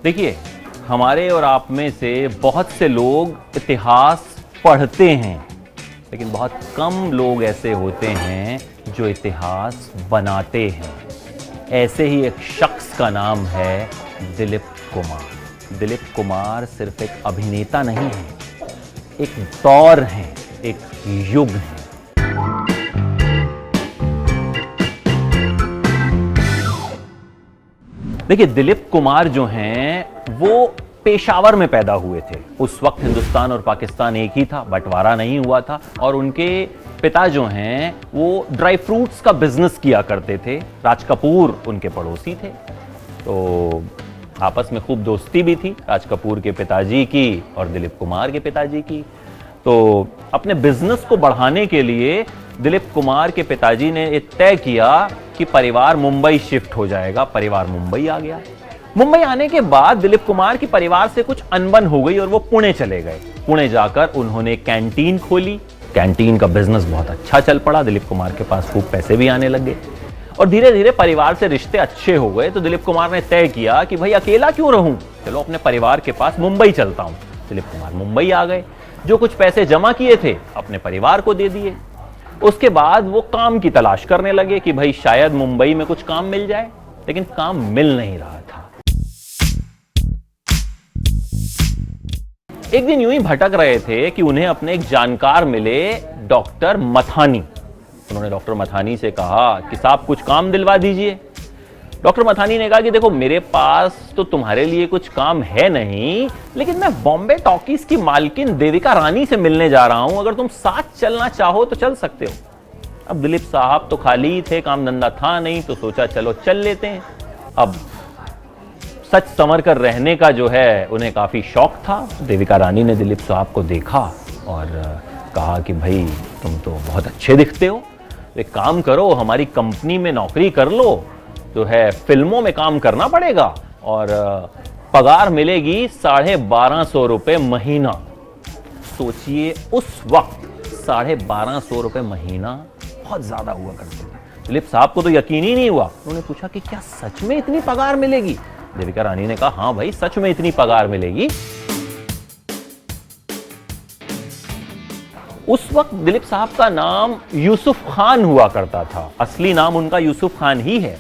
देखिए, हमारे और आप में से बहुत से लोग इतिहास पढ़ते हैं, लेकिन बहुत कम लोग ऐसे होते हैं जो इतिहास बनाते हैं। ऐसे ही एक शख्स का नाम है दिलीप कुमार। दिलीप कुमार सिर्फ एक अभिनेता नहीं है, एक दौर है, एक युग है। देखिए, दिलीप कुमार जो हैं वो पेशावर में पैदा हुए थे। उस वक्त हिंदुस्तान और पाकिस्तान एक ही था, बंटवारा नहीं हुआ था। और उनके पिता जो हैं वो ड्राई फ्रूट्स का बिजनेस किया करते थे। राज कपूर उनके पड़ोसी थे, तो आपस में खूब दोस्ती भी थी राज कपूर के पिताजी की और दिलीप कुमार के पिताजी की। तो अपने बिजनेस को बढ़ाने के लिए दिलीप कुमार के पिताजी ने ये तय किया कि परिवार मुंबई शिफ्ट हो जाएगा। परिवार मुंबई आ गया। मुंबई आने के बाद दिलीप कुमार की परिवार से कुछ अनबन हो गई और वो पुणे चले गए। पुणे जाकर उन्होंने कैंटीन खोली। कैंटीन का बिजनेस बहुत अच्छा चल पड़ा। दिलीप कुमार के पास खूब पैसे भी आने लगे और धीरे धीरे परिवार से रिश्ते अच्छे हो गए। तो दिलीप कुमार ने तय किया कि भाई अकेला क्यों रहूं, चलो अपने परिवार के पास मुंबई चलता हूं। दिलीप कुमार मुंबई आ गए। जो कुछ पैसे जमा किए थे अपने परिवार को दे दिए। उसके बाद वो काम की तलाश करने लगे कि भाई शायद मुंबई में कुछ काम मिल जाए, लेकिन काम मिल नहीं रहा था। एक दिन यूं ही भटक रहे थे कि उन्हें अपने एक जानकार मिले, डॉक्टर मथानी। उन्होंने डॉक्टर मथानी से कहा कि साहब कुछ काम दिलवा दीजिए। डॉक्टर मथानी ने कहा कि देखो, मेरे पास तो तुम्हारे लिए कुछ काम है नहीं, लेकिन मैं बॉम्बे टॉकीज की मालकिन देविका रानी से मिलने जा रहा हूं। अगर तुम साथ चलना चाहो तो चल सकते हो। अब दिलीप साहब तो खाली ही थे, काम धंधा था नहीं, तो सोचा चलो चल लेते हैं। अब सच संवर कर रहने का जो है उन्हें काफी शौक था। देविका रानी ने दिलीप साहब को देखा और कहा कि भाई तुम तो बहुत अच्छे दिखते हो, एक काम करो, हमारी कंपनी में नौकरी कर लो, जो है फिल्मों में काम करना पड़ेगा और पगार मिलेगी 1250 रुपए महीना। सोचिए, उस वक्त 1250 रुपए महीना बहुत ज्यादा हुआ करते थे। दिलीप साहब को तो यकीन ही नहीं हुआ। उन्होंने पूछा कि क्या सच में इतनी पगार मिलेगी? देविका रानी ने कहा हाँ भाई, सच में इतनी पगार मिलेगी। उस वक्त दिलीप साहब का नाम यूसुफ खान हुआ करता था। असली नाम उनका यूसुफ खान ही है।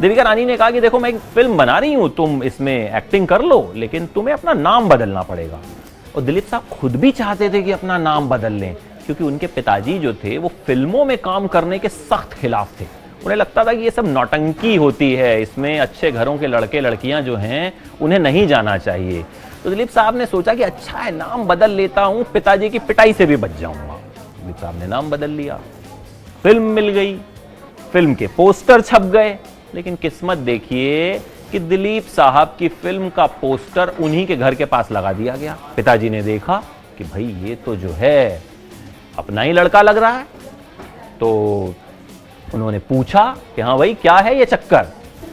देविका रानी ने कहा कि देखो, मैं एक फिल्म बना रही हूं, तुम इसमें एक्टिंग कर लो, लेकिन तुम्हें अपना नाम बदलना पड़ेगा। और दिलीप साहब खुद भी चाहते थे कि अपना नाम बदल लें, क्योंकि उनके पिताजी जो थे वो फिल्मों में काम करने के सख्त खिलाफ थे। उन्हें लगता था कि ये सब नौटंकी होती है, इसमें अच्छे घरों के लड़के लड़कियां जो हैं उन्हें नहीं जाना चाहिए। तो दिलीप साहब ने सोचा कि अच्छा है, नाम बदल लेता हूं, पिताजी की पिटाई से भी बच जाऊंगा। दिलीप साहब ने नाम बदल लिया। फिल्म मिल गई, फिल्म के पोस्टर छप गए, लेकिन किस्मत देखिए कि दिलीप साहब की फिल्म का पोस्टर उन्हीं के घर के पास लगा दिया गया। पिताजी ने देखा कि भाई ये तो जो है अपना ही लड़का लग रहा है। तो उन्होंने पूछा कि हाँ भाई क्या है ये चक्कर।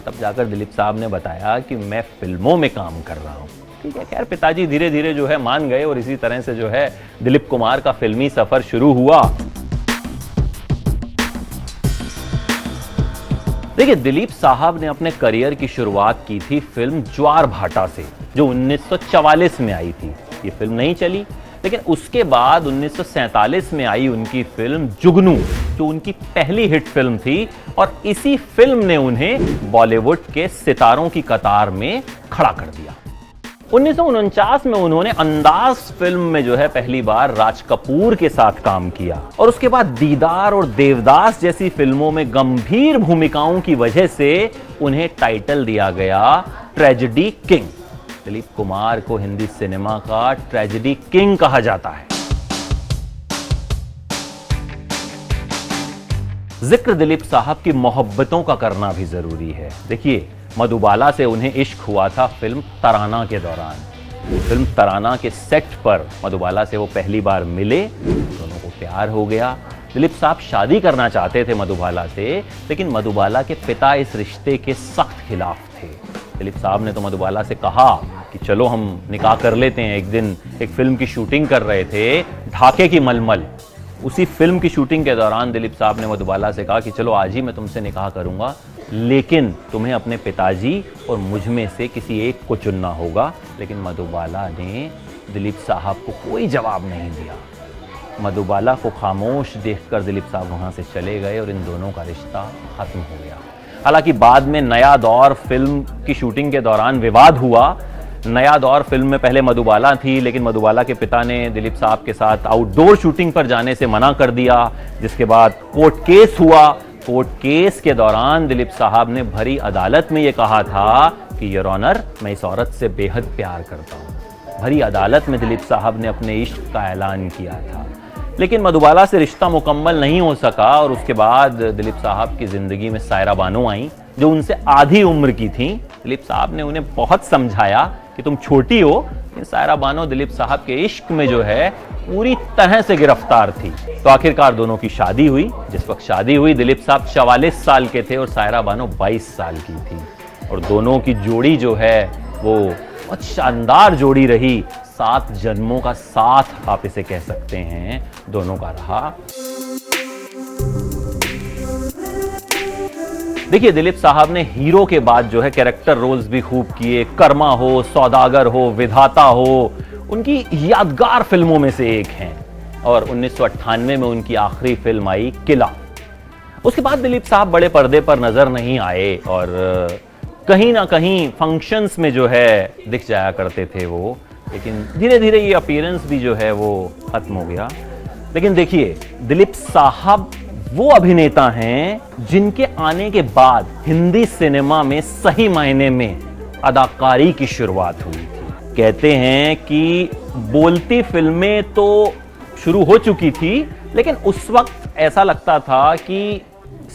तब जाकर दिलीप साहब ने बताया कि मैं फिल्मों में काम कर रहा हूँ। ठीक है, खैर पिताजी धीरे धीरे जो है मान गए और इसी तरह से जो है दिलीप कुमार का फिल्मी सफर शुरू हुआ। देखिए, दिलीप साहब ने अपने करियर की शुरुआत की थी फिल्म ज्वार भाटा से, जो 1944 में आई थी। ये फिल्म नहीं चली, लेकिन उसके बाद 1947 में आई उनकी फिल्म जुगनू, जो उनकी पहली हिट फिल्म थी। और इसी फिल्म ने उन्हें बॉलीवुड के सितारों की कतार में खड़ा कर दिया। 1949 में उन्होंने अंदाज फिल्म में जो है पहली बार राज कपूर के साथ काम किया। और उसके बाद दीदार और देवदास जैसी फिल्मों में गंभीर भूमिकाओं की वजह से उन्हें टाइटल दिया गया ट्रेजेडी किंग। दिलीप कुमार को हिंदी सिनेमा का ट्रेजेडी किंग कहा जाता है। जिक्र दिलीप साहब की मोहब्बतों का करना भी जरूरी है। देखिए, मधुबाला से उन्हें इश्क हुआ था फिल्म तराना के दौरान। फिल्म तराना के सेट पर मधुबाला से वो पहली बार मिले, दोनों को प्यार हो गया। दिलीप साहब शादी करना चाहते थे मधुबाला से, लेकिन मधुबाला के पिता इस रिश्ते के सख्त खिलाफ थे। दिलीप साहब ने तो मधुबाला से कहा कि चलो हम निकाह कर लेते हैं। एक दिन एक फिल्म की शूटिंग कर रहे थे, ढाके की मलमल। उसी फिल्म की शूटिंग के दौरान दिलीप साहब ने मधुबाला से कहा कि चलो आज ही मैं तुमसे निकाह करूंगा। लेकिन तुम्हें अपने पिताजी और मुझ में से किसी एक को चुनना होगा। लेकिन मधुबाला ने दिलीप साहब को कोई जवाब नहीं दिया। मधुबाला को खामोश देखकर दिलीप साहब वहाँ से चले गए और इन दोनों का रिश्ता खत्म हो गया। हालांकि बाद में नया दौर फिल्म की शूटिंग के दौरान विवाद हुआ। नया दौर फिल्म में पहले मधुबाला थी, लेकिन मधुबाला के पिता ने दिलीप साहब के साथ आउटडोर शूटिंग पर जाने से मना कर दिया, जिसके बाद कोर्ट केस हुआ। कोर्ट केस के दौरान दिलीप साहब ने भरी अदालत में यह कहा था कि योर ऑनर, मैं इस औरत से बेहद प्यार करता हूं। भरी अदालत में दिलीप साहब ने अपने इश्क का ऐलान किया था। लेकिन मधुबाला से रिश्ता मुकम्मल नहीं हो सका और उसके बाद दिलीप साहब की जिंदगी में सायरा बानो आई, जो उनसे आधी उम्र की थी। दिलीप साहब ने उन्हें बहुत समझाया कि तुम छोटी हो। सायरा बानो दिलीप साहब के इश्क में जो है पूरी तरह से गिरफ्तार थी। तो आखिरकार दोनों की शादी हुई। जिस वक्त शादी हुई दिलीप साहब 44 साल के थे और सायरा बानो 22 साल की थी। और दोनों की जोड़ी जो है वो बहुत शानदार जोड़ी रही। 7 जन्मों का साथ आप इसे कह सकते हैं दोनों का रहा। देखिए, दिलीप साहब ने हीरो के बाद जो है कैरेक्टर रोल्स भी खूब किए। कर्मा हो, सौदागर हो, विधाता हो, उनकी यादगार फिल्मों में से एक हैं। और 1998 में उनकी आखिरी फिल्म आई किला। उसके बाद दिलीप साहब बड़े पर्दे पर नजर नहीं आए और कहीं ना कहीं फंक्शंस में जो है दिख जाया करते थे वो। लेकिन धीरे धीरे ये अपीयरेंस भी जो है वो खत्म हो गया। लेकिन देखिए, दिलीप साहब वो अभिनेता हैं जिनके आने के बाद हिंदी सिनेमा में सही मायने में अदाकारी की शुरुआत हुई थी। कहते हैं कि बोलती फिल्में तो शुरू हो चुकी थी, लेकिन उस वक्त ऐसा लगता था कि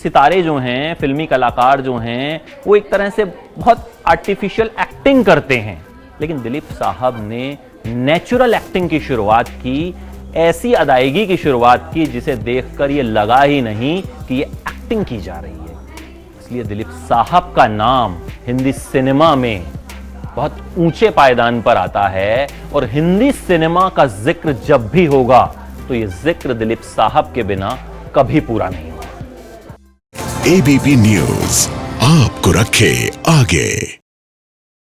सितारे जो हैं, फिल्मी कलाकार जो हैं, वो एक तरह से बहुत आर्टिफिशियल एक्टिंग करते हैं। लेकिन दिलीप साहब ने नेचुरल एक्टिंग की शुरुआत की, ऐसी अदायगी की शुरुआत की जिसे देखकर ये लगा ही नहीं कि ये एक्टिंग की जा रही है। इसलिए दिलीप साहब का नाम हिंदी सिनेमा में बहुत ऊंचे पायदान पर आता है। और हिंदी सिनेमा का जिक्र जब भी होगा तो ये जिक्र दिलीप साहब के बिना कभी पूरा नहीं होगा। एबीपी न्यूज आपको रखे आगे।